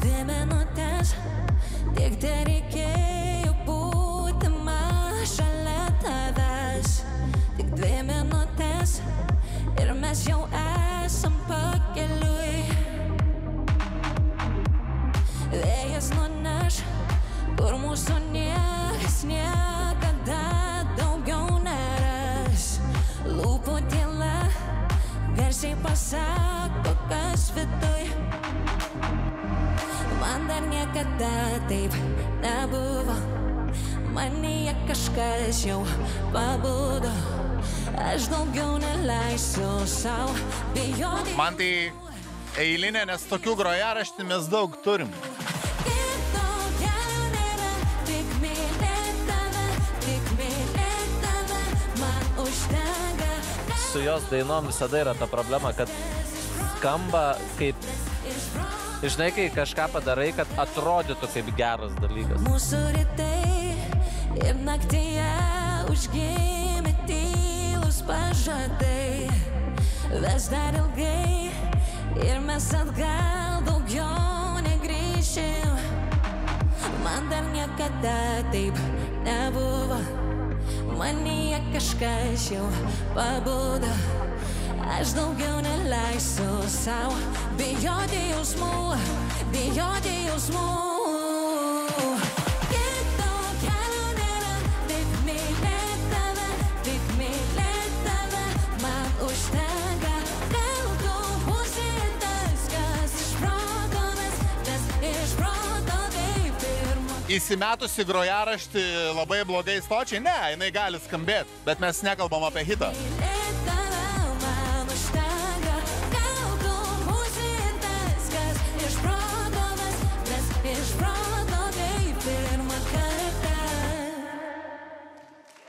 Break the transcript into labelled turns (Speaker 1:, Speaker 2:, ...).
Speaker 1: 2 minutės, tik tereikėjo būti man šalia tavęs. Tik 2 minutės ir mes jau esam pakeliui. Vėjas nuneš, kur mūsų niekas niekada daugiau neras. Lūpų tyla garsiai pasako, kas viduj. Man dar niekada taip nebuvo, manyje kažkas jau pabudo. Aš daugiau neleisiu sau bijoti.
Speaker 2: Man tai eilinė, nes tokių grojaraštį mes daug turim.
Speaker 3: Su jos dainom visada yra ta problema, kad skamba kaip, žinai, kai kažką padarai, kad atrodytų kaip geras dalykas.
Speaker 1: Mūsų rytai ir naktyje užgimė tylus pažadai. Ves dar ilgai ir mes atgal daugiau negrįšim. Man dar niekada taip nebuvo, manyje kažkas jau pabudo. Aš daugiau neleisiu sau bijoti jausmų, bijoti jausmų. Kito kelio nėra, tik mylėt tave, tik mylėt tave. Man užtenka, gal tu būsi tas, kas iš proto mes, nes iš proto taip pirma.
Speaker 2: Įsimetusi grojaraštį labai blogai stočiai? Ne, jinai gali skambėti, bet mes nekalbam apie hitą.